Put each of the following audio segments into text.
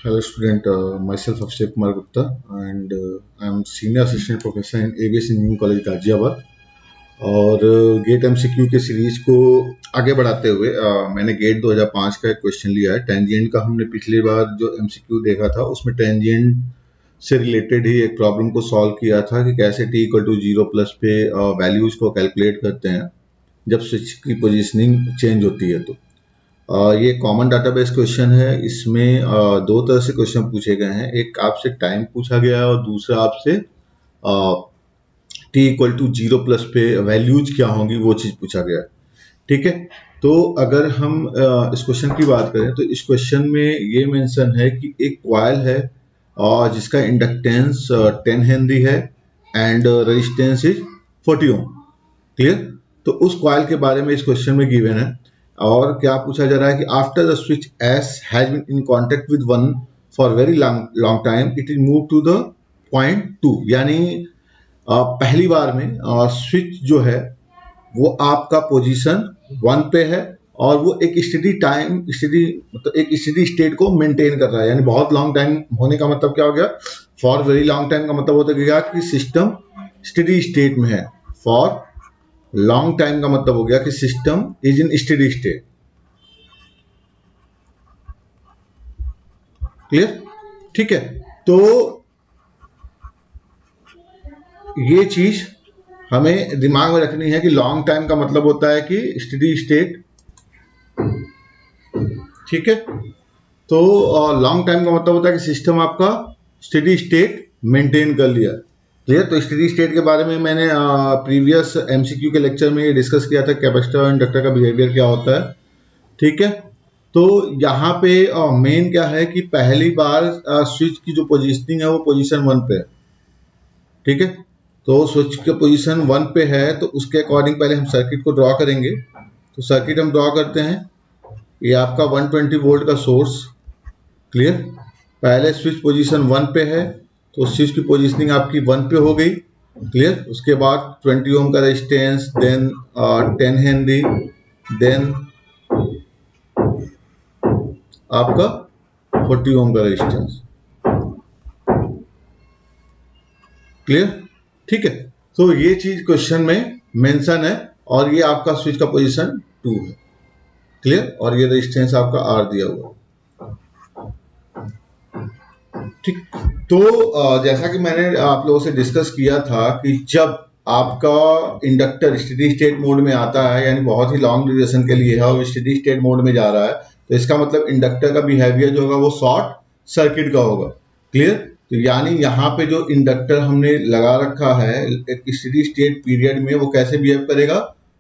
Hello student, myself Akshay Kumar Gupta and I am Senior Assistant Professor in Aviation Engineering College Ghaziabad. और gate MCQ के series को आगे बढ़ाते हुए मैंने गेट 2005 का एक क्वेश्चन लिया है। टेंजेंट का हमने पिछली बार जो एमसीक्यू देखा था उसमें टेंजेंट से रिलेटेड ही एक प्रॉब्लम को सॉल्व किया था कि कैसे t इक्वल टू 0 प्लस पे वैल्यूज को कैलकुलेट करते हैं जब स्विच की पोजीशनिंग चेंज होती है। तो ये कॉमन डाटाबेस क्वेश्चन है। इसमें दो तरह से क्वेश्चन पूछे गए हैं, एक आपसे टाइम पूछा गया है और दूसरा आपसे t इक्वल टू 0 प्लस पे वैल्यूज क्या होंगी वो चीज पूछा गया है। ठीक है, तो अगर हम इस क्वेश्चन की बात करें तो इस क्वेश्चन में ये मेंशन है कि एक कॉइल है और जिसका इंडक्टेंस 10 हेनरी है and resistance is 40 ohm. Clear, तो उस कॉइल के बारे में इस क्वेश्चन में गिवन है। और क्या पूछा जा रहा है कि after the switch S has been in contact with one for very long time it is move to the point 2, यानी पहली बार में स्विच जो है वो आपका पोजीशन 1 पे है और वो एक स्टेडी टाइम मतलब एक स्टेडी स्टेट को मेंटेन कर रहा है। यानी बहुत लॉन्ग टाइम होने का मतलब क्या हो गया, फॉर वेरी लॉन्ग टाइम का मतलब होता गया कि सिस्टम स्टेडी स्टेट में है। फॉर लॉन्ग टाइम का मतलब हो गया कि system is in steady state. Clear, ठीक है, तो ये चीज हमें दिमाग में रखनी है कि लॉन्ग टाइम का मतलब होता है कि स्टेडी स्टेट। ठीक है, तो लॉन्ग टाइम का मतलब होता है कि सिस्टम आपका स्टेडी स्टेट मेंटेन कर लिया। क्लियर, तो स्टेडी स्टेट के बारे में मैंने प्रीवियस एमसीक्यू के लेक्चर में डिस्कस किया था, कैपेसिटर और इंडक्टर का बिहेवियर क्या होता है। ठीक है, तो यहाँ पे मेन क्या है कि पहली बार स्विच की जो पोजीशनिंग है वो पोजीशन 1 पे है। ठीक है, तो स्विच के पोजीशन 1 पे है तो उसके अकॉर्डिंग पहले हम सर्किट को ड्रॉ करेंगे। तो सर्किट हम ड्रॉ करते हैं, ये आपका 120 वोल्ट का सोर्स। क्लियर, पहले स्विच पोजीशन 1 पे है तो स्विच की पोजीशनिंग आपकी 1 पे हो गई। क्लियर, उसके बाद 20 ओम का रेजिस्टेंस, देन 10 हेनरी, देन आपका 40 ओम का रेजिस्टेंस। क्लियर, ठीक है, तो ये चीज क्वेश्चन में मेंशन है और ये आपका स्विच का पोजीशन 2 है। क्लियर, और ये रेजिस्टेंस आपका R दिया हुआ। ठीक, तो जैसा कि मैंने आप लोगों से डिस्कस किया था कि जब आपका इंडक्टर स्टेडी स्टेट मोड में आता है, यानी बहुत ही लॉन्ग ड्यूरेशन के लिए है और स्टेडी स्टेट मोड में जा रहा है, तो इसका मतलब इंडक्टर का बिहेवियर जो होगा वो शॉर्ट सर्किट का होगा। क्लियर, तो यानी यहाँ पे जो इंडक्टर हमने लगा रखा है एक स्टेडी स्टेट पीरियड में वो कैसे बिहेव करेगा,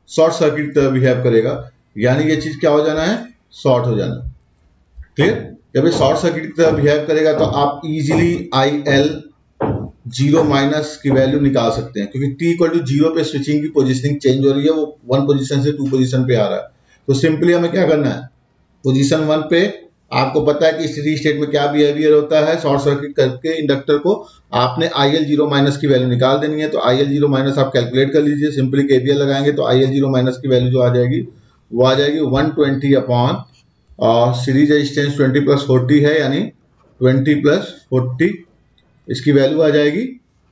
शॉर्ट सर्किट की तरह बिहेव करेगा। यानी ये चीज क्या हो जाना है, शॉर्ट हो जाना। क्लियर, जब ये शॉर्ट सर्किट की तरह बिहेव करेगा तो आप इजीली IL 0 माइनस की वैल्यू निकाल सकते हैं, क्योंकि t इक्वल टू 0 पे स्विचिंग की पोजीशनिंग चेंज हो रही है, वो 1 पोजीशन से 2 पोजीशन पे आ रहा है। तो सिंपली हमें क्या करना है, पोजीशन 1 पे आपको पता है कि स्टेडी स्टेट में क्या बिहेवियर होता है, शॉर्ट सर्किट करके इंडक्टर को आपने IL 0 माइनस की वैल्यू निकाल देनी है। तो IL 0 माइनस आप कैलकुलेट कर लीजिए, सिंपली KVL लगाएंगे तो IL 0 माइनस की वैल्यू जो आ जाएगी वो आ जाएगी 120 अपॉन सीरीज रेजिस्टेंस 20 प्लस 40 है, यानी 20 प्लस 40, इसकी वैल्यू आ जाएगी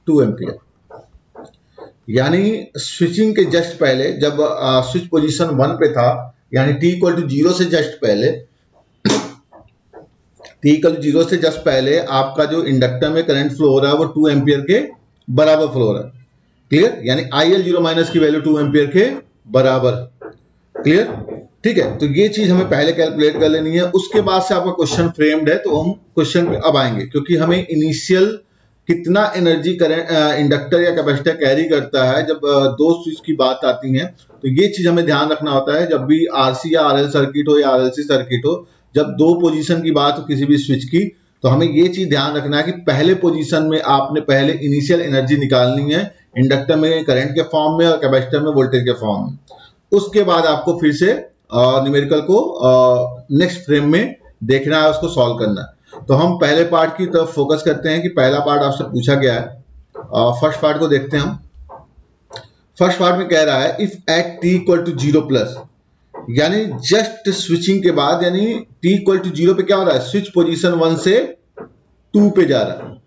2 एम्पियर। यानी स्विचिंग के जस्ट पहले जब स्विच पोजीशन 1 पे था, यानी t इक्वल टू 0 से जस्ट पहले, t इक्वल टू 0 से जस्ट पहले आपका जो इंडक्टर में करंट फ्लो हो रहा है वो 2 एम्पियर के बराबर फ्लो हो रहा है। क्लियर, यानी IL 0 माइनस की वैल्यू 2 एम्पियर के बराबर। क्लियर, ठीक है, तो ये चीज हमें पहले कैलकुलेट कर लेनी है। उसके बाद से आपका क्वेश्चन फ्रेम्ड है तो हम क्वेश्चन पे अब आएंगे, क्योंकि हमें इनिशियल कितना एनर्जी करंट इंडक्टर या कैपेसिटर कैरी करता है जब दो स्विच की बात आती है, तो ये चीज हमें ध्यान रखना होता है। जब भी RC या RL सर्किट हो या RLC सर्किट हो, जब दो पोजीशन की बात हो किसी भी स्विच की, तो हमें ये चीज ध्यान रखना है कि पहले पोजीशन में आपने पहले इनिशियल एनर्जी निकालनी है, इंडक्टर में करंट के फॉर्म में और कैपेसिटर में वोल्टेज के फॉर्म में। उसके बाद आपको फिर से न्यूमेरिकल को नेक्स्ट फ्रेम में देखना है, उसको सॉल्व करना है। तो हम पहले पार्ट की तरफ फोकस करते हैं कि पहला पार्ट आपसे पूछा गया है। फर्स्ट पार्ट को देखते हैं हम। फर्स्ट पार्ट में कह रहा है if at t equal to 0 plus, यानी जस्ट स्विचिंग के बाद, यानी t इक्वल टू 0 पे क्या हो रहा है, स्विच पोजीशन 1 से 2 पे जा रहा है।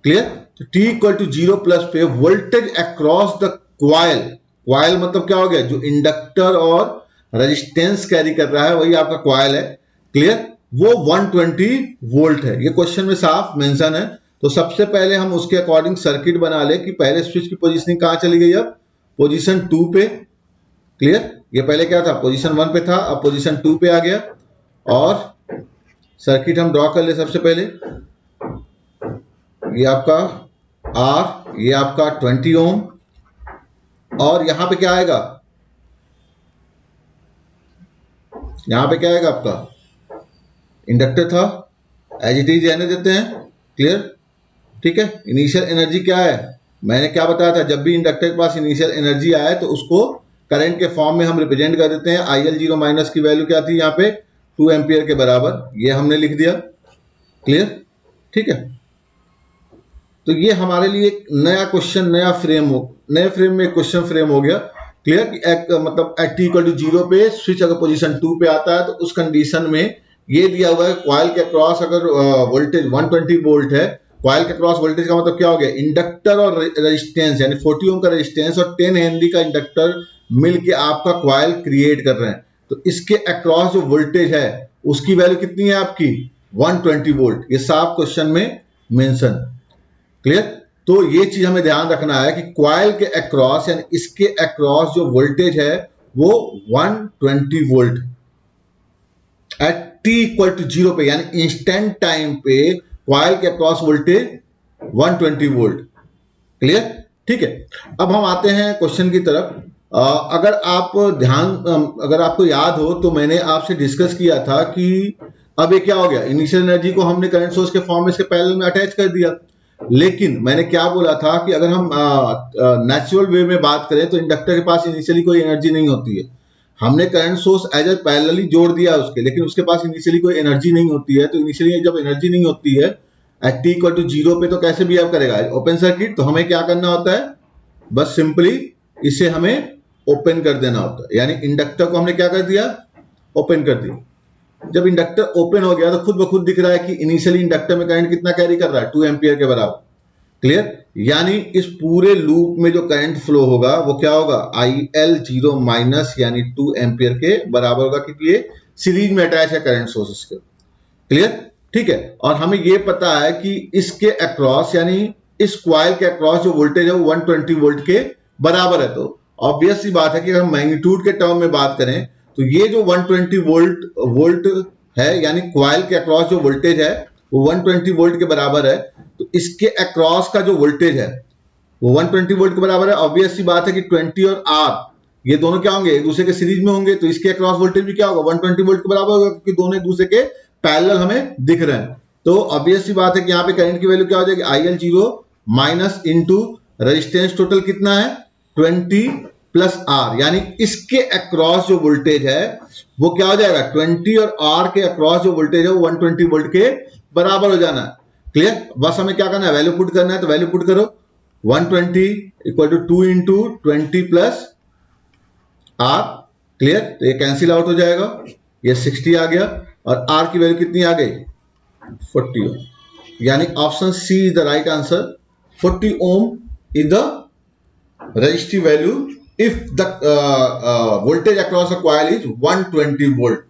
क्लियर? तो t इक्वल टू 0 प्लस पे voltage across the coil, coil मतलब क्या हो गया, जो इंडक्टर और रेजिस्टेंस कैरी कर रहा है वही आपका क्वाइल है। क्लियर? वो 120 वोल्ट है, ये क्वेश्चन में साफ मेंशन है। तो सबसे पहले हम उसके अकॉर्डिंग सर्किट बना ले कि पहले स्विच की पोजीशनिंग कहां चली गई, अब पोजीशन 2 पे। क्लियर? ये पहले क्या था, पोजीशन 1 पे था, अब पोजीशन 2 पे आ गया। और सर्किट हम ड्रॉ कर ले सबसे पहले, ये आपका R, ये आपका 20 ओम, और यहां पे क्या आएगा, यहां पे क्या आएगा आपका इंडक्टर था, एज इट इज रहने देते हैं। क्लियर? ठीक है। इनिशियल एनर्जी क्या है, मैंने क्या बताया था, जब भी इंडक्टर के पास इनिशियल एनर्जी आए तो उसको करंट के फॉर्म में हम रिप्रेजेंट कर देते हैं। IL0 माइनस की वैल्यू क्या थी यहाँ पे, 2 एम्पियर के बराबर, ये हमने लिख दिया। क्लियर? ठीक है। तो ये हमारे लिए एक नया क्वेश्चन, नए फ्रेम में क्वेश्चन फ्रेम हो गया। क्लियर? मतलब एट t इक्वल टू 0 पे स्विच अगर पोजीशन 2 पे आता है तो उस कंडीशन में ये दिया हुआ है, क्वाइल के अक्रॉस अगर वोल्टेज 120 वोल्ट है, क्वाइल के अक्रॉस वोल्टेज का मतलब क्या हो गया, इंडक्टर और रेजिस्टेंस यानी 40 ओम का रेजिस्टेंस और 10 हेनरी का इंडक्टर मिलके आपका क्वाइल क्रिएट कर रहे हैं। तो इसके अक्रॉस जो वोल्टेज है उसकी वैल्यू कितनी है आपकी, 120 वोल्ट। ये साफ क्वेश्चन में मेंशन। क्लियर? तो ये चीज हमें ध्यान रखना है कि क्वाइल के अक्रॉस यानी इसके अक्रॉस जो वोल्टेज है वो 120 volt at t equal to 0 पे, यानी इंस्टेंट टाइम पे क्वाइल के अक्रॉस वोल्टेज 120 वोल्ट। क्लियर? ठीक है। अब हम आते हैं क्वेश्चन की तरफ। अगर आपको याद हो तो मैंने आपसे डिस्कस किया था कि अब ये क्या हो गया, इनिशियल एनर्जी को हमने करंट सोर्स के फॉर्म में इसके पैरेलल में अटैच कर दिया। लेकिन मैंने क्या बोला था कि अगर हम नेचुरल वे में बात करें तो इंडक्टर के पास इनिशियली कोई एनर्जी नहीं होती है। हमने current source as a parallelly जोड़ दिया उसके, लेकिन उसके पास इनिशियली कोई एनर्जी नहीं होती है। तो इनिशियली जब एनर्जी नहीं होती है एट t इक्वल टू 0 पे तो कैसे बिहेव करेगा, ओपन सर्किट। तो हमें क्या करना होता है, बस सिंपली इसे हमें ओपन कर देना होता है, यानी इंडक्टर को हमने क्या कर दिया, ओपन कर दिया। जब इंडक्टर ओपन हो गया तो खुद ब खुद दिख रहा है कि इनिशियली इंडक्टर में करंट कितना कैरी कर रहा है, 2 एम्पियर के बराबर। क्लियर? यानी इस पूरे लूप में जो करंट फ्लो होगा वो क्या होगा, IL0 माइनस यानी 2 एम्पियर के बराबर होगा, क्योंकि ये सीरीज में अटैच है करंट सोर्सेस के। क्लियर? ठीक है। और हमें ये पता है कि इसके अक्रॉस यानी इस क्वाइल के अक्रॉस जो वोल्टेज है वो 120 वोल्ट के बराबर है। तो ऑब्वियस सी बात है कि अगर हम मैग्नीट्यूड के टर्म में बात करें तो ये जो 120 वोल्ट है यानी क्वाइल के अक्रॉस जो वोल्टेज है वो 120 वोल्ट के बराबर है। तो इसके अक्रॉस का जो वोल्टेज है वो 120 वोल्ट के बराबर है। ऑब्वियस सी बात है कि 20 और R ये दोनों क्या होंगे, एक दूसरे के सीरीज में होंगे, तो इसके अक्रॉस वोल्टेज भी क्या होगा, 120 वोल्ट के बराबर होगा, क्योंकि दोनों एक दूसरे के पैरेलल हमें दिख रहे हैं। तो ऑब्वियस सी बात है कि यहाँ पे करंट की वैल्यू क्या हो जाएगी, IL0 minus into resistance total कितना है 20 प्लस R, यानी इसके अक्रॉस जो वोल्टेज है वो क्या हो जाएगा, 20 और R के अक्रॉस जो वोल्टेज है वो 120 वोल्ट के बराबर हो जाना है। क्लियर? बस हमें क्या करना है, वैल्यू पुट करना है। तो वैल्यू पुट करो, 120 equal to 2 into 20 plus R। Clear? तो ये कैंसिल आउट हो जाएगा, ये 60 आ गया और R की वैल्यू कितनी आ गई, 40 ओम। यानी option C is the right answer. 40 ohm is the resistive value if the voltage across a coil is 120 volt.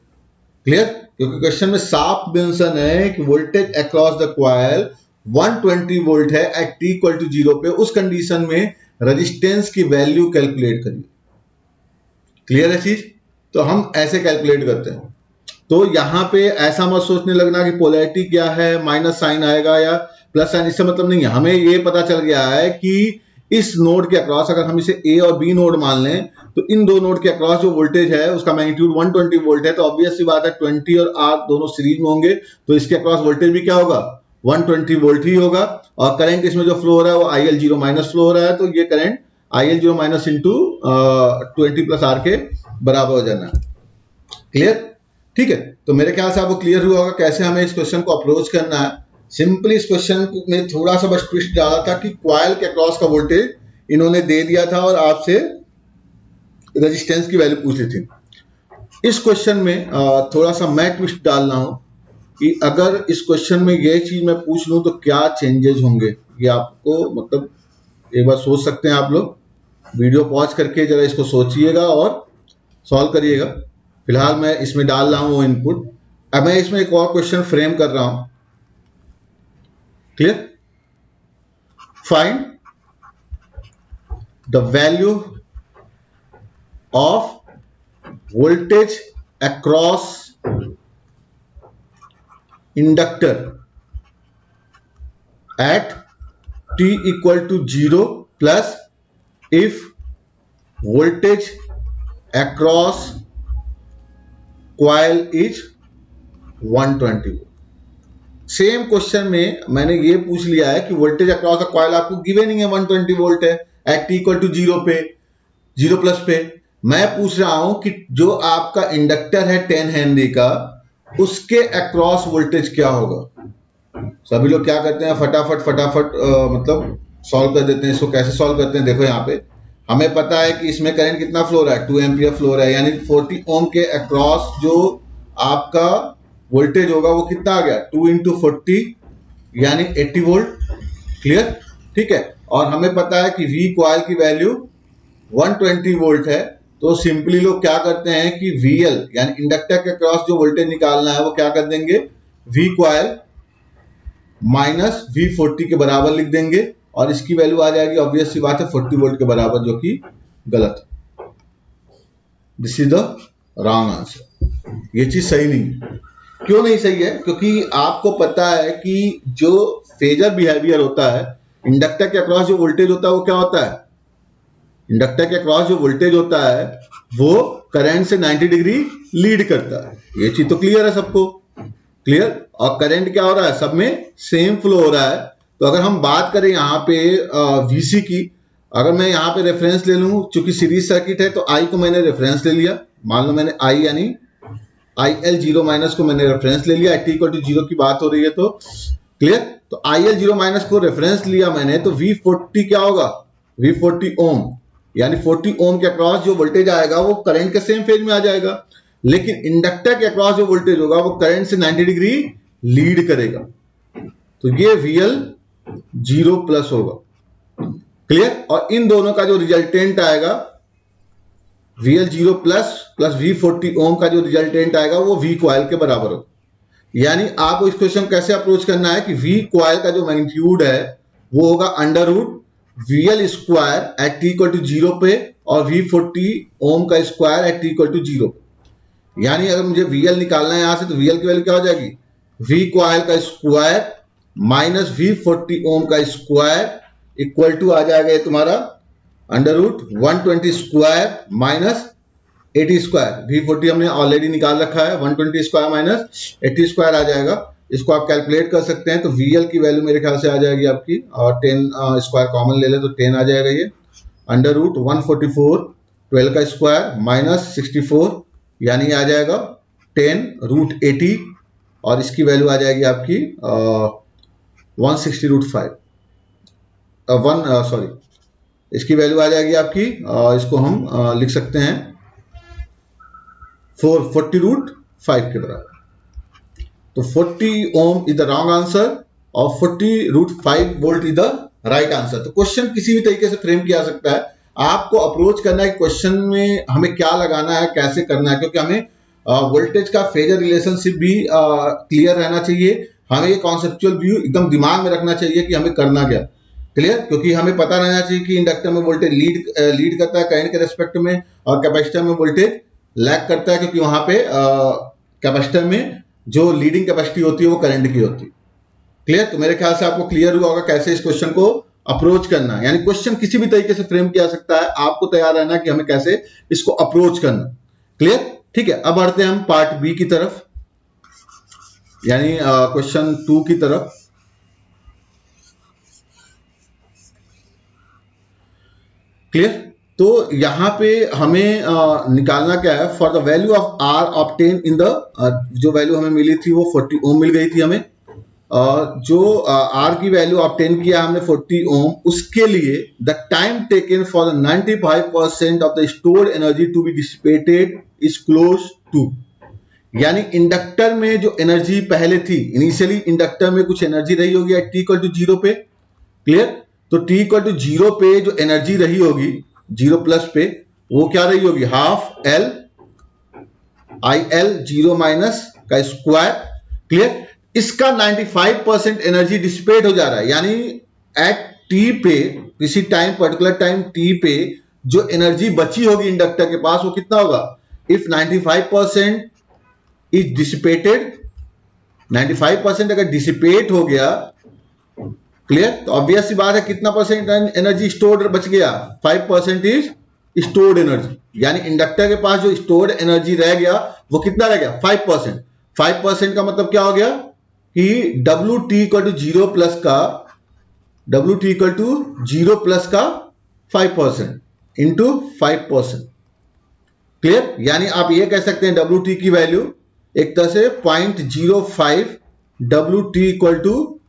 Clear? क्योंकि क्वेश्चन में साफ मेंशन है कि voltage across the coil 120 volt है एट t इक्वल टू 0 पे, उस condition में resistance की वैल्यू कैलकुलेट करिए। क्लियर है चीज? तो हम ऐसे कैलकुलेट करते हैं। तो यहां पे ऐसा मत सोचने लगना कि पोलैरिटी क्या है, माइनस साइन आएगा या प्लस साइन, इससे मतलब नहीं है। हमें ये पता चल गया है कि इस नोड के अक्रॉस अगर हम इसे A और B नोड मान लें तो इन दो नोड के अक्रॉस जो वोल्टेज है उसका मैग्नीट्यूड 120 वोल्ट है। तो ऑब्वियस सी बात है 20 और R दोनों सीरीज में होंगे, तो इसके अक्रॉस वोल्टेज भी क्या होगा, 120 वोल्ट ही होगा। और करंट इसमें जो फ्लो हो रहा है वो IL0 माइनस फ्लो हो रहा है, तो ये current IL0 minus into 20 plus R के बराबर हो जाना है। क्लियर? ठीक है। तो मेरे ख्याल से आपको क्लियर हुआ होगा कैसे हमें इस क्वेश्चन को अप्रोच करना है। सिंपली इस क्वेश्चन में थोड़ा सा बस ट्विस्ट डाला था कि क्वाइल के अक्रॉस का वोल्टेज इन्होंने दे दिया था और आपसे रेजिस्टेंस की वैल्यू पूछ ली थी। इस क्वेश्चन में थोड़ा सा मैं ट्विस्ट डाल रहा हूं कि अगर इस क्वेश्चन में ये चीज मैं पूछ लूं तो क्या चेंजेस होंगे, ये आपको मतलब एक बार सोच सकते हैं आप लोग। वीडियो पॉज करके जरा इसको सोचिएगा और सॉल्व करिएगा। फिलहाल मैं इसमें डाल रहा हूं वो इनपुट। अब मैं इसमें एक और क्वेश्चन फ्रेम कर रहा हूं। Clear? Find the value of voltage across inductor at t equal to 0 plus if voltage across coil is 120 volt। Same question में मैंने ये पूछ लिया है कि वोल्टेज अक्रॉस द कॉइल आपको गिवन नहीं है, 120 वोल्ट है एट टी इक्वल टू 0 पे, 0 प्लस पे। मैं पूछ रहा हूं कि जो आपका इंडक्टर है 10 हेनरी का, उसके अक्रॉस वोल्टेज क्या होगा। सभी लोग क्या करते हैं, फटाफट मतलब सॉल्व कर देते हैं। इसको कैसे सॉल्व करते हैं, देखो यहाँ पे हमें पता है कि इसमें करंट कितना फ्लो रहा है, 2 एम्पियर फ्लो रहा है, यानी 40 ओम के अक्रॉस जो आपका वोल्टेज होगा वो कितना आ गया, 2 इंटू 40 यानी 80 वोल्ट। क्लियर? ठीक है। और हमें पता है कि V कॉइल की वैल्यू 120 वोल्ट है, तो सिंपली लोग क्या करते हैं कि VL यानी इंडक्टर के अक्रॉस जो वोल्टेज निकालना है वो क्या कर देंगे, V कॉइल माइनस V40 के बराबर लिख देंगे और इसकी वैल्यू आ जाएगी, ऑब्वियस सी बात है, 40 वोल्ट के बराबर, जो कि गलत है। This is the wrong answer. ये चीज सही नहीं। क्यों नहीं सही है? क्योंकि आपको पता है कि जो फेजर बिहेवियर होता है, इंडक्टर के अक्रॉस जो वोल्टेज होता है वो क्या होता है, इंडक्टर के अक्रॉस जो वोल्टेज होता है वो करंट से 90 डिग्री लीड करता है। ये चीज तो क्लियर है सबको। क्लियर? और करंट क्या हो रहा है, सब में सेम फ्लो हो रहा है। तो अगर हम बात करें यहाँ पे वीसी की, अगर मैं यहाँ पे रेफरेंस ले लूं, चूंकि सीरीज सर्किट है तो आई को मैंने रेफरेंस ले लिया, मान लो मैंने आई यानी IL 0 माइनस को मैंने रेफरेंस ले लिया, t इक्वल टू 0 की बात हो रही है तो। क्लियर? तो IL 0 माइनस को रेफरेंस लिया मैंने, तो V40 क्या होगा, V40 ओम, यानी 40 ओम के अक्रॉस जो वोल्टेज आएगा वो करंट के सेम फेज में आ जाएगा। लेकिन इंडक्टर के अक्रॉस जो वोल्टेज होगा वो करंट से 90 डिग्री लीड करेगा, तो ये VL 0 प्लस होगा। क्लियर? और इन दोनों का जो रिजल्टेंट आएगा, VL 0 plus plus V40 ohm का जो रिजल्टेंट आएगा वो V कॉइल के बराबर हो। यानी आपको इस क्वेश्चन कैसे अप्रोच करना है कि V कॉइल का जो मैग्नीट्यूड है वो होगा under root VL square at t equal to 0 पे और V40 ओम का square at t equal to 0 पे। यानी अगर मुझे VL निकालना है यहां से, तो VL की वैल्यू क्या हो जाएगी, V कॉइल का स्क्वायर माइनस V40 ओम का स्क्वायर इक्वल टू आ जाएगा ये तुम्हारा under root 120 square minus 80 square. V40 हमने ऑलरेडी निकाल रखा है, 120 स्क्वायर माइनस 80 स्क्वायर आ जाएगा। इसको आप कैलकुलेट कर सकते हैं, तो VL की वैल्यू मेरे ख्याल से आ जाएगी आपकी, और 10 स्क्वायर कॉमन ले ले तो 10 आ जाएगा। ये अंडर रूट 144 12 का स्क्वायर माइनस 64 यानी आ जाएगा 10 रूट 80, और इसकी वैल्यू आ जाएगी आपकी 160 रूट 5 सॉरी, इसकी वैल्यू आ जाएगी आपकी, इसको हम लिख सकते हैं 40 रूट 5 के बराबर। तो 40 ohm is the wrong answer और 40 root 5 volt is the right answer. तो क्वेश्चन किसी भी तरीके से फ्रेम किया जा सकता है। आपको अप्रोच करना है क्वेश्चन में हमें क्या लगाना है, कैसे करना है, क्योंकि हमें वोल्टेज का फेजर रिलेशनशिप भी क्लियर रहना चाहिए। हमें ये कॉन्सेप्चुअल व्यू एकदम दिमाग में रखना चाहिए कि हमें करना क्या। क्लियर? क्योंकि हमें पता रहना चाहिए कि इंडक्टर में वोल्टेज लीड करता है करंट के रेस्पेक्ट में, और कैपेसिटर में वोल्टेज लैग करता है, क्योंकि वहां पे कैपेसिटर में जो लीडिंग कैपेसिटी होती है वो करंट की होती है। क्लियर? तो मेरे ख्याल से आपको क्लियर हुआ होगा कैसे इस क्वेश्चन को अप्रोच करना है। यानी क्वेश्चन किसी भी तरीके से फ्रेम किया सकता है, आपको तैयार रहना कि हमें कैसे इसको अप्रोच करना। क्लियर? ठीक है। अब बढ़ते हैं हम पार्ट बी की तरफ, यानी क्वेश्चन 2 की तरफ। क्लियर? तो यहां पे हमें निकालना क्या है, for the value of R obtain in the, जो वैल्यू हमें मिली थी वो 40 ओम मिल गई थी हमें, जो आर की वैल्यू ऑब्टेन किया हमने 40 ओम, उसके लिए the time taken for the 95% of the stored energy to be dissipated is close to, यानी इंडक्टर में जो एनर्जी पहले थी, इनिशियली इंडक्टर में कुछ एनर्जी रही होगी at T equal to zero पे, क्लियर। तो टी इक्वल टू जीरो पे जो एनर्जी रही होगी, जीरो प्लस पे, वो क्या रही होगी, half L I L zero minus का स्क्वायर, क्लियर। इसका 95% एनर्जी डिसिपेट हो जा रहा है, यानी एट टी पे, किसी टाइम, पर्टिकुलर टाइम टी पे जो एनर्जी बची होगी इंडक्टर के पास, वो कितना होगा, इफ 95% इज डिसिपेटेड, 95% अगर डिसिपेट हो गया, क्लियर, तो ऑब्वियस सी बात है कितना परसेंट एनर्जी स्टोर्ड बच गया, 5% इज स्टोर्ड एनर्जी, यानी इंडक्टर के पास जो स्टोर्ड एनर्जी रह गया वो कितना रह गया, 5%। 5% का मतलब क्या हो गया कि W T equal to zero plus का, W T equal to zero plus का 5% इंटू 5%, क्लियर। यानी आप ये कह सकते हैं डब्ल्यू टी की वैल्यू एक तरह से 0.05 W T equal to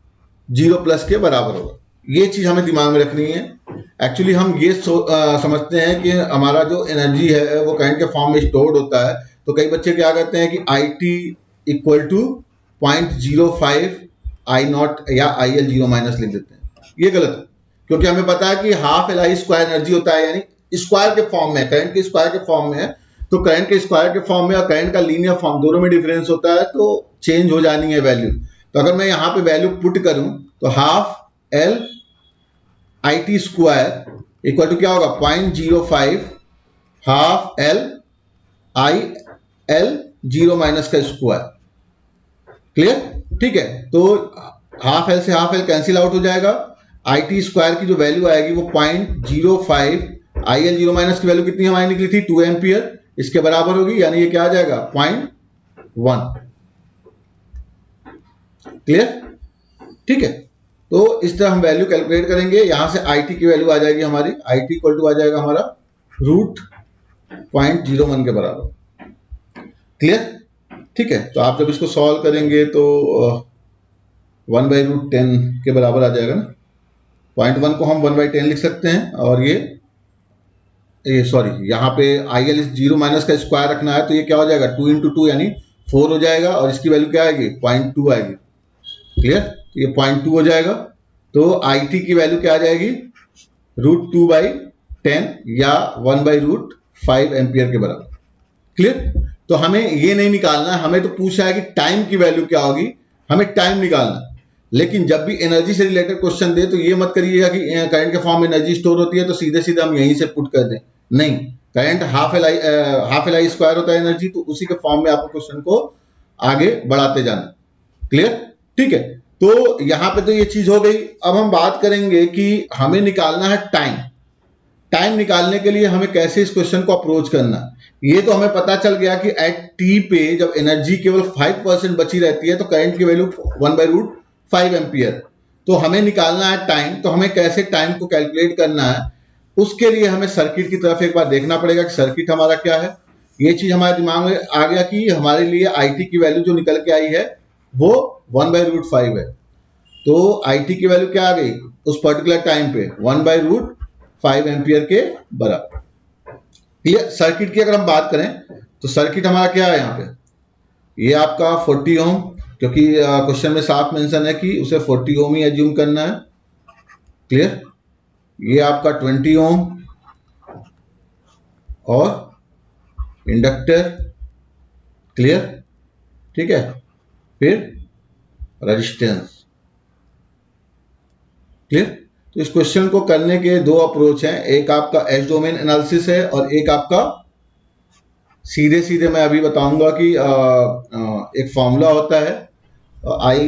zero plus के बराबर होगा। ये चीज हमें दिमाग में रखनी है। एक्चुअली हम ये समझते हैं कि हमारा जो एनर्जी है वो करंट के फॉर्म में स्टोर्ड होता है, तो कई बच्चे क्या करते हैं कि I T equal to 0.05 I naught या आई एल जीरो माइनस लिख देते हैं। ये गलत है, क्योंकि हमें पता है कि हाफ एल आई स्क्वायर एनर्जी होता है, यानी स्क्वायर के फॉर्म में, करंट के स्क्वायर के फॉर्म में है, तो करंट के स्क्वायर के फॉर्म में और करंट का लीनियर फॉर्म दोनों में डिफरेंस होता है, तो चेंज हो जानी है वैल्यू। तो अगर मैं यहां पे वैल्यू पुट करूं तो half L I T square equal to क्या होगा, 0.05 half L I L zero minus का स्क्वायर, क्लियर, ठीक है। तो हाफ एल से हाफ एल कैंसिल आउट हो जाएगा, आई टी स्क्वायर की जो वैल्यू आएगी वो 0.05, आई एल जीरो माइनस की वैल्यू कितनी हमारी निकली थी, 2 एम्पियर, इसके बराबर होगी, यानी ये क्या आ जाएगा, 0.1, क्लियर, ठीक है। तो इस तरह हम वैल्यू कैलकुलेट करेंगे, यहां से आई टी की वैल्यू आ जाएगी हमारी, आई टी इक्वल टू आ जाएगा हमारा √0.01 के बराबर, क्लियर, ठीक है। तो आप जब इसको सॉल्व करेंगे तो 1/√10 के बराबर आ जाएगा ना, 0.1 को हम 1/10 लिख सकते हैं, और ये सॉरी, यहाँ पे आई एल जीरो माइनस का स्क्वायर रखना है, तो ये क्या हो जाएगा, 2 × 2 यानी 4 हो जाएगा, और इसकी वैल्यू क्या आएगी, 0.2 आएगी, क्लियर। तो ये 0.2 हो जाएगा, तो आई टी की वैल्यू क्या आ जाएगी, √2/10 या 1/√5 एम्पियर के बराबर, क्लियर। तो हमें ये नहीं निकालना है, हमें तो पूछा है कि टाइम की वैल्यू क्या होगी, हमें टाइम निकालना है। लेकिन जब भी एनर्जी से रिलेटेड क्वेश्चन दे तो ये मत करिएगा कि करंट के फॉर्म में एनर्जी स्टोर होती है तो सीधे सीधे हम यहीं से पुट कर दें, नहीं, करंट हाफ एल आई स्क्वायर होता है एनर्जी, तो उसी के फॉर्म में आपको क्वेश्चन को आगे बढ़ाते जाना, क्लियर, ठीक है। तो यहां पे तो ये चीज हो गई। अब हम बात करेंगे कि हमें निकालना है टाइम। टाइम निकालने के लिए हमें कैसे इस क्वेश्चन को अप्रोच करना, ये तो हमें पता चल गया कि एट टी पे जब एनर्जी केवल 5% बची रहती है तो करंट की वैल्यू 1/√5 एम्पियर, तो हमें निकालना है टाइम। तो हमें कैसे टाइम को कैलकुलेट करना है, उसके लिए हमें सर्किट की तरफ एक बार देखना पड़ेगा कि सर्किट हमारा क्या है। ये चीज हमारे दिमाग में आ गया कि हमारे लिए आई टी की वैल्यू जो निकल के आई है वो 1/√5 है, तो आई टी की वैल्यू क्या आ गई उस पर्टिकुलर टाइम पे, 1/√5 एम्पियर के बराबर। क्लियर। सर्किट की अगर हम बात करें तो सर्किट हमारा क्या है, यहाँ पे ये आपका 40 ओम, क्योंकि क्वेश्चन में साफ मेंशन है कि उसे 40 ओम ही एज्यूम करना है, क्लियर। ये आपका 20 ओम और इंडक्टर, क्लियर, ठीक है, फिर रेजिस्टेंस, क्लियर। तो इस क्वेश्चन को करने के दो अप्रोच हैं, एक आपका एस डोमेन एनालिसिस है और एक आपका सीधे सीधे मैं अभी बताऊंगा कि एक फॉर्मूला होता है I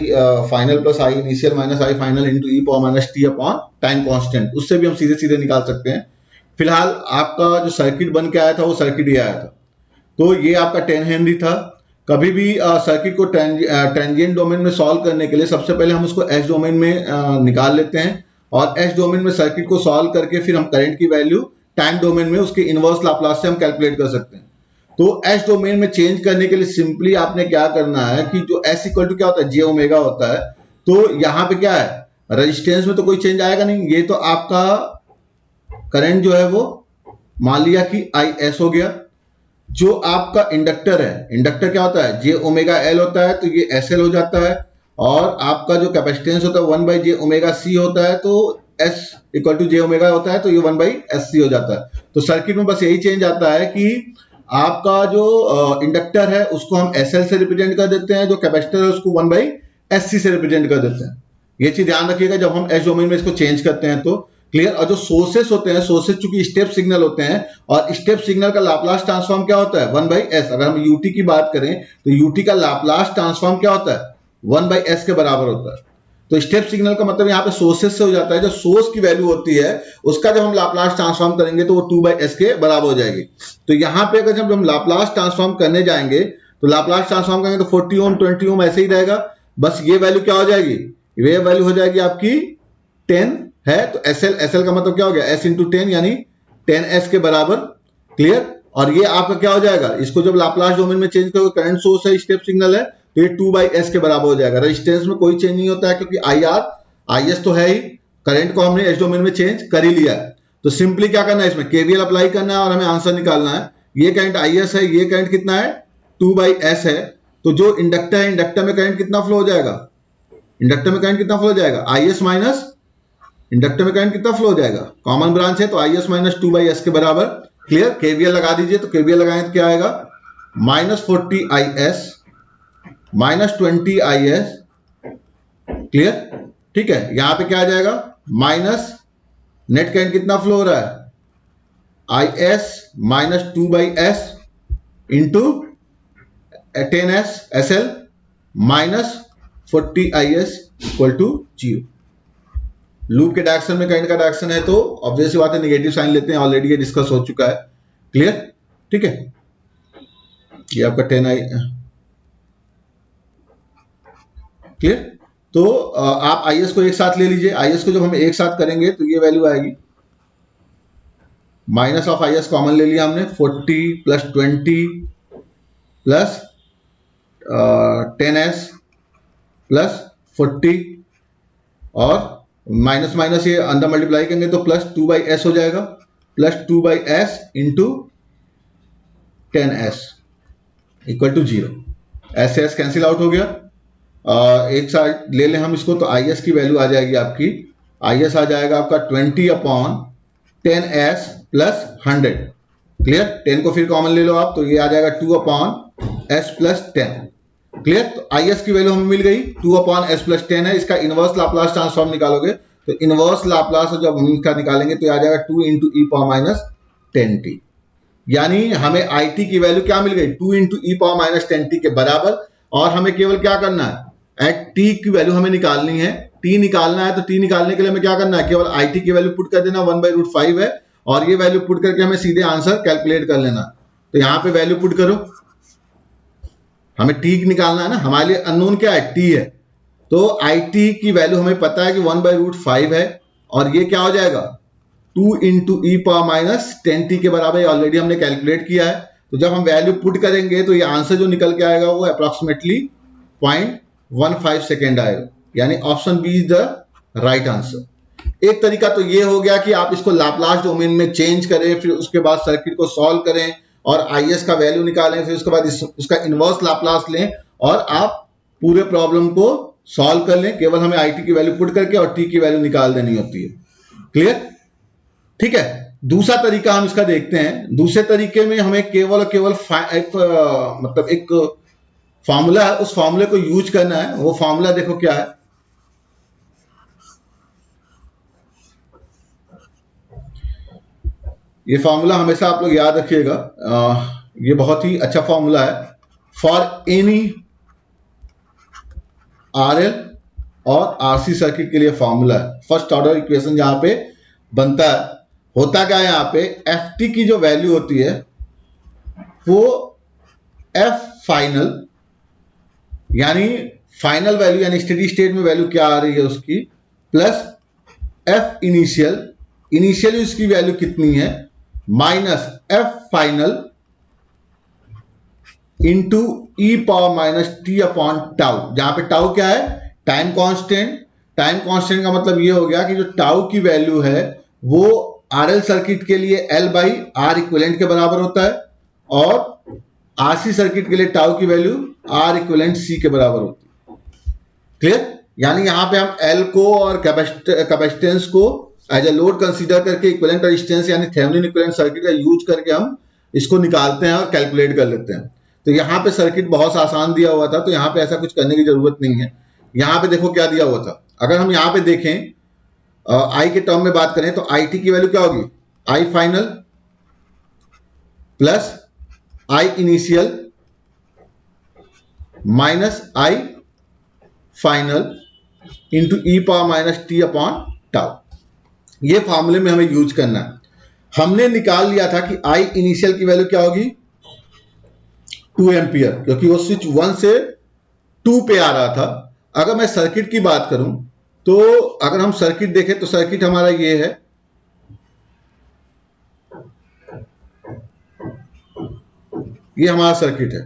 final plus I initial minus I final into E power minus T upon time constant, उससे भी हम सीधे सीधे निकाल सकते हैं। फिलहाल आपका जो सर्किट बन के आया था वो सर्किट ये आया था, तो ये आपका 10 हेनरी था। कभी भी सर्किट को ट्रांजिएंट डोमेन में सॉल्व करने के लिए सबसे पहले हम उसको एस डोमेन में निकाल लेते हैं, और एस डोमेन में सर्किट को सॉल्व करके फिर हम करंट की वैल्यू टाइम डोमेन में उसके इनवर्स लाप्लास से हम कैलकुलेट कर सकते हैं। तो एस डोमेन में चेंज करने के लिए सिंपली आपने क्या करना है कि जो एस इक्वल टू क्या होता है, जे ओमेगा होता है, तो यहाँ पे क्या है, रेजिस्टेंस में तो कोई चेंज आएगा नहीं, ये तो आपका करंट जो है वो मान लिया कि आई एस हो गया, जो आपका इंडक्टर है, इंडक्टर क्या होता है, जे ओमेगा एल होता है, तो ये एस एल हो जाता है, और आपका जो कैपेसिटेंस होता है 1/j⍵c होता है, तो S equal to J omega होता है, तो ये 1/sc हो जाता है। तो सर्किट में बस यही चेंज आता है कि आपका जो इंडक्टर है उसको हम एस एल से रिप्रेजेंट कर देते हैं, जो कैपेसिटर है उसको 1/sc से रिप्रेजेंट कर देते हैं। ये चीज ध्यान रखिएगा जब हम एस डोमेन में इसको चेंज करते हैं तो। क्लियर। और जो सोर्सेस होते हैं, सोर्सेस चूंकि स्टेप सिग्नल होते हैं, और स्टेप सिग्नल का लाप्लास ट्रांसफॉर्म क्या होता है, 1/s। अगर हम यूटी की बात करें तो यूटी का लाप्लास ट्रांसफॉर्म क्या होता है, 1/s के बराबर होता है। तो स्टेप सिग्नल का मतलब यहाँ पे सोर्सेस से हो जाता है, जो सोर्स की वैल्यू होती है उसका जब हम लाप्लास ट्रांसफॉर्म करेंगे तो वो 2/s के बराबर हो जाएगी। तो यहाँ पे अगर जब हम लाप्लास ट्रांसफॉर्म करने जाएंगे तो लाप्लास ट्रांसफॉर्म करेंगे तो 40 ओम 20 ओम ऐसे ही रहेगा, बस ये वैल्यू क्या हो जाएगी, ये वैल्यू हो जाएगी आपकी 10 है, तो एसएल का मतलब क्या हो गया, एस इंटू 10 यानी 10s के बराबर। क्लियर। और ये आपका क्या हो जाएगा, इसको जब लाप्लास डोमेन में चेंज करोगे, करंट सोर्स है, स्टेप सिग्नल है, तो ये 2/s के बराबर हो जाएगा। रेजिस्टेंस में कोई चेंज नहीं होता है क्योंकि IS तो है ही, करंट को हमने एस डोमेन में चेंज कर ही लिया है। तो सिंपली क्या करना है, इसमें केवीएल अप्लाई करना है और हमें आंसर निकालना है। ये करंट IS है, ये करंट कितना है, 2/s है। तो जो इंडक्टर है, इंडक्टर में करंट कितना फ्लो हो जाएगा, इंडक्टर में करंट कितना फ्लो हो जाएगा, IS माइनस, इंडक्टर में करंट कितना फ्लो हो जाएगा, कॉमन ब्रांच है तो IS माइनस 2/s के बराबर। क्लियर। केवीएल लगा दीजिए, तो केवीएल लगाएं तो क्या आएगा, -40IS माइनस 20IS। क्लियर। ठीक है। यहां पे क्या आ जाएगा, माइनस नेट करंट कितना फ्लो हो रहा है, IS minus 2/s into 10s SL minus 40IS equal to 0। Loop के डायरेक्शन में करंट का डायरेक्शन है तो ऑब्वियस बात है नेगेटिव साइन लेते हैं, ऑलरेडी ये डिस्कस हो चुका है। क्लियर। ठीक है। ये आपका 10i। क्लियर। तो आप IS को एक साथ ले लीजिए, IS को जब हम एक साथ करेंगे तो ये वैल्यू आएगी, माइनस ऑफ IS कॉमन ले लिया हमने, 40 प्लस 20 प्लस 10s प्लस 40, और माइनस माइनस ये अंदर मल्टीप्लाई करेंगे तो प्लस 2/s हो जाएगा, plus 2/s into 10s equal to 0। ऐसे एस कैंसिल आउट हो गया। एक साइड ले लें हम इसको, तो IS की वैल्यू आ जाएगी आपकी, IS आ जाएगा आपका 20/10s प्लस 100। क्लियर। 10 को फिर कॉमन ले लो आप, तो ये आ जाएगा 2/s प्लस 10। क्लियर। तो IS की वैल्यू हमें मिल गई, 2/s प्लस 10 है। इसका इनवर्स लाप्लास ट्रांसफॉर्म निकालोगे तो इनवर्स लाप्लास जब हम इसका निकालेंगे तो आ जाएगा 2 इंटू ई पावर माइनस 10t। यानी हमें IT की वैल्यू क्या मिल गई, 2 इंटू ई पावर माइनस 10t के बराबर। और हमें केवल क्या करना है, एट t की वैल्यू हमें निकालनी है, t निकालना है। तो t निकालने के लिए हमें क्या करना है, केवल IT की वैल्यू पुट कर देना, 1/√5 है, और ये वैल्यू पुट करके हमें सीधे आंसर कैलकुलेट कर लेना। तो यहां पे वैल्यू पुट करो, हमें t निकालना है ना, हमारे लिए अननोन क्या है, t है। तो IT की वैल्यू हमें पता है कि 1/√5 है, और ये क्या हो जाएगा, 2 इंटू ई पावर माइनस 10t के बराबर, ऑलरेडी हमने कैलकुलेट किया है। तो जब हम वैल्यू पुट करेंगे तो ये आंसर जो निकल के आएगा वो अप्रोक्सीमेटली 0.15 सेकेंड आएगा, यानी option B is the right answer. एक तरीका तो ये हो गया कि आप इसको लाप्लास डोमेन में चेंज करें, फिर उसके बाद सर्किट को सॉल्व करें और IS का वैल्यू निकालें, फिर उसके बाद उसका इनवर्स लाप्लास लें और आप पूरे प्रॉब्लम को सॉल्व कर लें। केवल हमें IT की वैल्यू पुट करके और t की वैल्यू निकाल देनी होती है। क्लियर। ठीक है। दूसरा तरीका हम इसका देखते हैं। दूसरे तरीके में हमें केवल और केवल मतलब एक फॉर्मूला है, उस फॉर्मूले को यूज करना है। वो फॉर्मूला देखो क्या है, ये फॉर्मूला हमेशा आप लोग याद रखिएगा, ये बहुत ही अच्छा फॉर्मूला है। फॉर एनी RL और RC सर्किट के लिए फॉर्मूला है। फर्स्ट ऑर्डर इक्वेशन जहां पे बनता है, होता क्या है, यहाँ पे FT की जो वैल्यू होती है वो F फाइनल, यानी फाइनल वैल्यू, यानी स्टेडी स्टेट में वैल्यू क्या आ रही है उसकी, प्लस F इनिशियल, इनिशियली उसकी वैल्यू कितनी है, माइनस F फाइनल इंटू ई power minus t upon tau, जहां पे टाउ क्या है, टाइम कांस्टेंट। टाइम कांस्टेंट का मतलब ये हो गया कि जो टाउ की वैल्यू है वो RL सर्किट के लिए L/R इक्विवेलेंट के बराबर होता है, और आरसी सर्किट के लिए टाउ की वैल्यू आर इक्विवेलेंट सी के बराबर होती है। क्लियर? यानी यहां पे हम एल को और कैपेसिटेंस को एज ए लोड कंसीडर करके इक्विवेलेंट रेजिस्टेंस यानी थेवेनिन इक्विवेलेंट सर्किट का यूज करके हम इसको निकालते हैं और कैलकुलेट कर लेते हैं। तो यहाँ पे सर्किट बहुत आसान दिया हुआ था, तो यहाँ पे ऐसा कुछ करने की जरूरत नहीं है। यहाँ पे देखो क्या दिया हुआ था। अगर हम यहाँ पे देखें आई के टर्म में बात करें तो आई टी की वैल्यू क्या होगी, I final plus I initial minus I final into E power minus T upon tau. ये फॉर्मूले में हमें यूज करना है। हमने निकाल लिया था कि आई इनिशियल की वैल्यू क्या होगी 2 एम्पियर, क्योंकि वो स्विच 1 से 2 पे आ रहा था। अगर मैं सर्किट की बात करूं तो अगर हम सर्किट देखें तो सर्किट हमारा ये है, ये हमारा सर्किट है।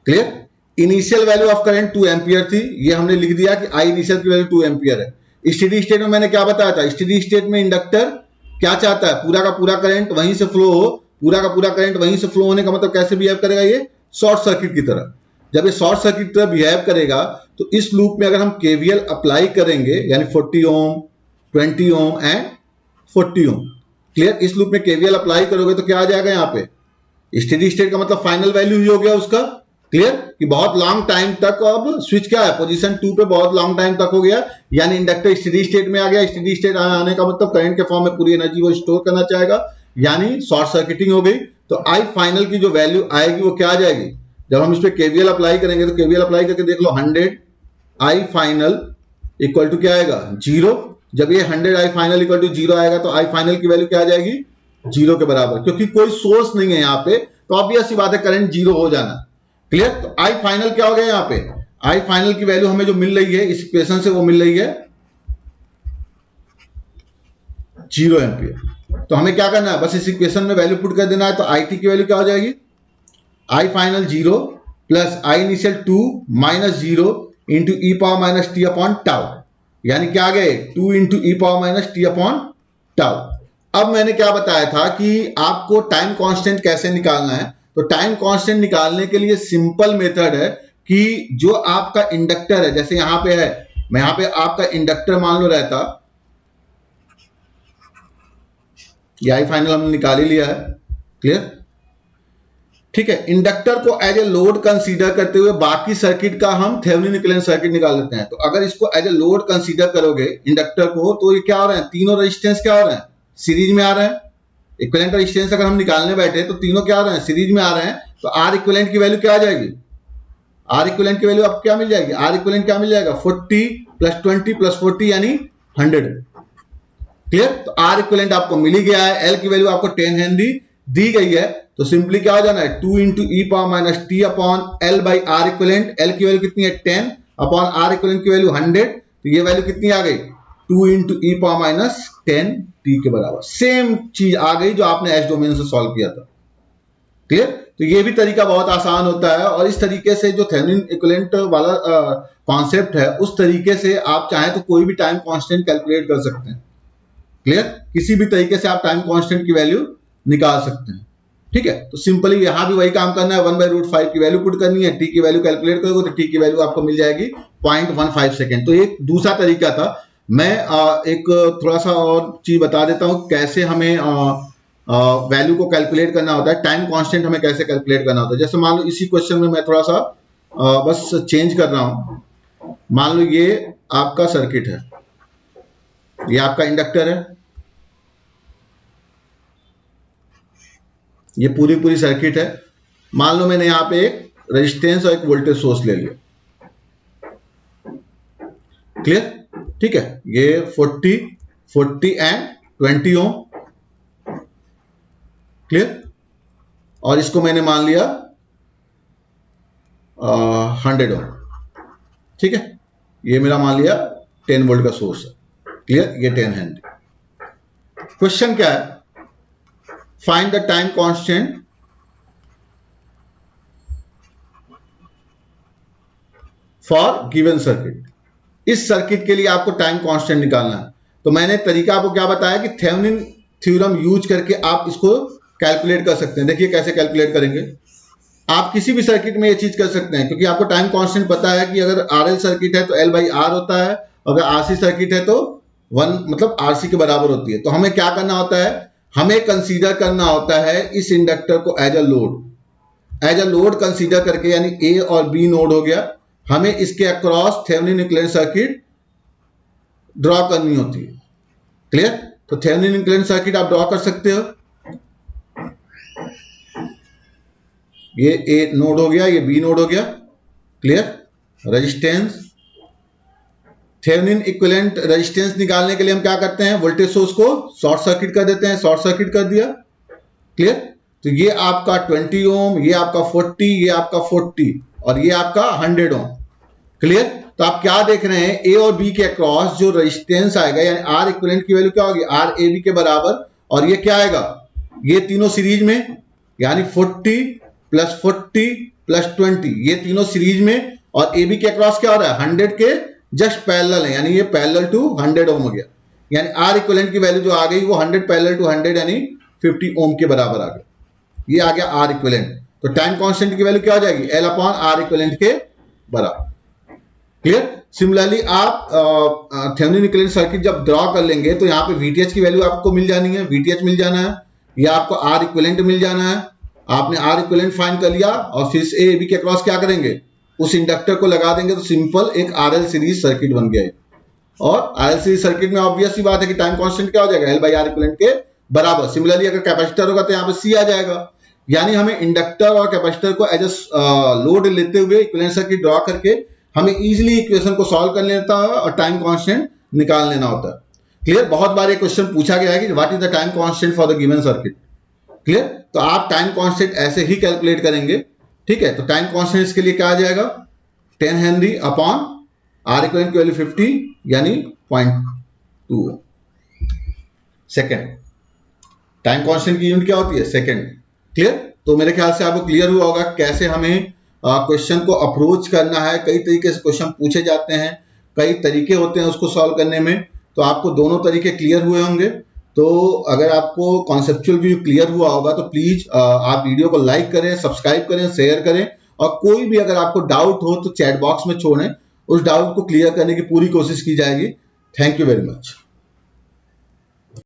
Clear? Initial value of current 2 ampere थी, ये हमने लिख दिया कि आई इनिशियल की वैल्यू 2 एम्पियर है। स्टेडी स्टेट में मैंने क्या बताया था, स्टेडी स्टेट में इंडक्टर क्या चाहता है, पूरा का पूरा करंट वहीं से फ्लो हो। पूरा का पूरा करंट वहीं से फ्लो होने का मतलब कैसे बिहेव करेगा, ये शॉर्ट सर्किट की तरह। जब ये शॉर्ट सर्किट की तरह बिहेव करेगा तो इस लूप में अगर हम केवीएल अप्लाई करेंगे यानी 40 ओम 20 ओम एंड 40 ओम, क्लियर? इस लूप में केवीएल अप्लाई करोगे तो क्या आ जाएगा, यहाँ पे स्टेडी स्टेट का मतलब फाइनल वैल्यू ही हो गया उसका। क्लियर? कि बहुत लॉन्ग टाइम तक अब स्विच क्या है, पोजीशन 2 पे बहुत लॉन्ग टाइम तक हो गया, यानी इंडक्टर स्टेडी स्टेट में आ गया। स्टेडी स्टेट आने का मतलब करंट के फॉर्म में पूरी एनर्जी वो स्टोर करना चाहेगा, यानी शॉर्ट सर्किटिंग हो गई। तो आई फाइनल की जो वैल्यू आएगी वो क्या आ जाएगी, जब हम इस पे केवीएल अप्लाई करेंगे तो केवीएल अप्लाई करके देख लो 100 आई फाइनल इक्वल टू क्या आएगा 0। जब ये 100 आई फाइनल इक्वल टू 0 आएगा तो आई फाइनल की वैल्यू क्या आ जाएगी 0 के बराबर, क्योंकि कोई सोर्स नहीं है यहाँ पे, तो ऑब्वियस सी बात है करंट 0 हो जाना। क्लियर? तो आई फाइनल क्या हो गया, यहाँ पे आई फाइनल की वैल्यू हमें जो मिल रही है इस इक्वेशन से वो मिल रही है 0 एम्पियर। तो हमें क्या करना है, बस इस इक्वेशन में वैल्यू पुट कर देना है। तो आई टी की वैल्यू क्या हो जाएगी, I final 0 plus I initial 2 minus 0 into E power minus T upon tau, यानी क्या आ गए 2 इंटू ई power minus T upon tau. अब मैंने क्या बताया था कि आपको टाइम कांस्टेंट कैसे निकालना है। तो टाइम कांस्टेंट निकालने के लिए सिंपल मेथड है कि जो आपका इंडक्टर है, जैसे यहां पे है, मैं यहां पे आपका इंडक्टर मान लो रहता, ये आई फाइनल हमने निकाल ही लिया है। क्लियर? ठीक है, इंडक्टर को एज ए लोड कंसीडर करते हुए बाकी सर्किट का हम थेवेनिन इक्विवेलेंट सर्किट निकाल लेते हैं। तो अगर इसको एज ए लोड कंसीडर करोगे इंडक्टर को, तो ये क्या हो रहा है, तीनों रेजिस्टेंस क्या हो रहे हैं, सीरीज में आ रहे हैं। इक्विवेलेंट रेजिस्टेंस अगर हम निकालने बैठे तो तीनों क्या आ रहे हैं, सीरीज में आ रहे हैं। तो आर इक्विवेलेंट की वैल्यू क्या आ जाएगी, आर इक्विवेलेंट की वैल्यू आपको क्या मिल जाएगी, आर इक्विवेलेंट क्या मिल जाएगा 40 प्लस 20 प्लस 40 यानी 100। क्लियर? तो आर इक्विवेलेंट आपको मिल ही गया है। एल की वैल्यू आपको 10 हेनरी दी गई है, तो सिंपली क्या हो जाना है 2 into E power minus T upon L by R equivalent. L की वैल्यू कितनी है 10 अपॉन आर इक्विवेलेंट की वैल्यू 100, तो ये वैल्यू कितनी आ गई 2 इंटू ई पावर माइनस 10 टी के बराबर। सेम चीज आ गई जो आपने एस डोमेन से सॉल्व किया था। क्लियर? तो ये भी तरीका बहुत आसान होता है, और इस तरीके से जो थेवेनिन इक्विवेलेंट वाला कॉन्सेप्ट है उस तरीके से आप चाहें तो कोई भी टाइम कांस्टेंट कैलकुलेट कर सकते हैं। क्लियर? किसी भी तरीके से आप टाइम कांस्टेंट की वैल्यू निकाल सकते हैं। ठीक है, तो सिंपली यहां भी वही काम करना है, 1/√5 की वैल्यू पुट करनी है, टी की वैल्यू कैलकुलेट करोगे तो टी की वैल्यू आपको मिल जाएगी 0.15 सेकेंड। तो एक दूसरा तरीका था। मैं एक थोड़ा सा और चीज बता देता हूं कैसे हमें वैल्यू को कैलकुलेट करना होता है, टाइम कांस्टेंट हमें कैसे कैलकुलेट करना होता है। जैसे मान लो इसी क्वेश्चन में मैं थोड़ा सा बस चेंज कर रहा हूं। मान लो ये आपका सर्किट है, ये आपका इंडक्टर है, ये पूरी सर्किट है। मान लो मैंने यहां पे एक रेजिस्टेंस और एक वोल्टेज सोर्स ले लिया। क्लियर? ठीक है, ये 40 एंड 20 ओम। क्लियर? और इसको मैंने मान लिया 100 ओम। ठीक है, ये मेरा मान लिया 10 वोल्ट का सोर्स है। क्लियर? ये 10 हेनरी। क्वेश्चन क्या है, find the time constant for given circuit. इस सर्किट के लिए आपको टाइम कांस्टेंट निकालना है। तो मैंने तरीका आपको क्या बताया कि थेवेनिन थ्योरम यूज करके आप इसको कैलकुलेट कर सकते हैं। देखिए कैसे कैलकुलेट करेंगे। आप किसी भी सर्किट में ये चीज कर सकते हैं, क्योंकि आपको टाइम कांस्टेंट पता है कि अगर RL सर्किट है तो L बाई आर होता है, अगर RC सर्किट है तो 1 मतलब RC के बराबर होती है। तो हमें क्या करना होता है, हमें कंसीडर करना होता है इस इंडक्टर को एज अ लोड कंसीडर करके, यानी A और B नोड हो गया, हमें इसके across Thevenin equivalent circuit draw करनी होती है। क्लियर? तो थेवेनिन इक्विवेलेंट सर्किट आप ड्रॉ कर सकते हो। ये A नोड हो गया, ये B नोड हो गया। Clear? Resistance, Thevenin equivalent resistance निकालने के लिए हम क्या करते हैं, वोल्टेज सोर्स को शॉर्ट सर्किट कर देते हैं। शॉर्ट सर्किट कर दिया। क्लियर? तो ये आपका 20 ओम, ये आपका 40, ये आपका 40 और ये आपका 100 ओम। क्लियर? तो आप क्या देख रहे हैं, ए और बी के अक्रॉस जो रेजिस्टेंस आएगा, यानी आर इक्विवेलेंट की वैल्यू क्या होगी, आर ए बी के बराबर, और ये क्या आएगा, ये तीनों सीरीज में, यानी 40 प्लस 40 प्लस 20, ये तीनों सीरीज में, और ए बी के अक्रॉस क्या हो रहा है, 100 के जस्ट पैरेलल है, यानी ये पैरेलल टू 100 ओम हो गया। यानी आर इक्विवेलेंट की वैल्यू जो आ गई वो 100 पैरेलल टू 100 यानी 50 ओम के बराबर आ गया। ये आ गया आर इक्विवेलेंट। तो टाइम कांस्टेंट की वैल्यू क्या हो जाएगी, एल अपॉन आर इक्विवेलेंट के बराबर। क्लियर? सिमिलरली आप थेवेनिन इक्विवेलेंट सर्किट जब ड्रॉ कर लेंगे तो यहाँ पे VTH की वैल्यू आपको मिल जानी है, VTH मिल जाना है, या आपको आर इक्विवेलेंट मिल जाना है। आपने आर इक्विवेलेंट फाइंड कर लिया और फिर से ए बी के अक्रॉस क्या करेंगे, उस इंडक्टर को लगा देंगे, तो सिंपल एक RL सीरीज सर्किट बन गया है। और RL सीरीज सर्किट में ऑब्वियस सी बात है कि टाइम कांस्टेंट क्या हो जाएगा, L बाई आर इक्विवेलेंट के बराबर। सिमिलरली अगर कैपेसिटर होगा तो यहाँ पे C आ जाएगा। यानी हमें इंडक्टर और कैपेसिटर को एज लोड लेते हुए इक्विवेलेंट सर्किट ड्रॉ करके हमें इजीली इक्वेशन को सॉल्व कर लेता है और टाइम कांस्टेंट निकाल लेना होता है। क्लियर? बहुत बार एक क्वेश्चन पूछा गया है कि what is the time constant for the given circuit. Clear? तो आप टाइम कांस्टेंट ऐसे ही कैलकुलेट करेंगे। ठीक है? तो टाइम कांस्टेंट इसके लिए क्या आ जाएगा, 10 हेनरी अपॉन आर इक्विवेलेंट की वैल्यू 50 यानी 0.2 सेकेंड। टाइम कांस्टेंट की यूनिट क्या होती है, सेकेंड। क्लियर? तो मेरे ख्याल से आपको क्लियर हुआ होगा कैसे हमें क्वेश्चन को अप्रोच करना है। कई तरीके से क्वेश्चन पूछे जाते हैं, कई तरीके होते हैं उसको सॉल्व करने में, तो आपको दोनों तरीके क्लियर हुए होंगे। तो अगर आपको कॉन्सेप्चुअल व्यू क्लियर हुआ होगा तो प्लीज आप वीडियो को लाइक करें, सब्सक्राइब करें, शेयर करें, और कोई भी अगर आपको डाउट हो तो चैट बॉक्स में छोड़ें, उस डाउट को क्लियर करने की पूरी कोशिश की जाएगी। Thank you very much.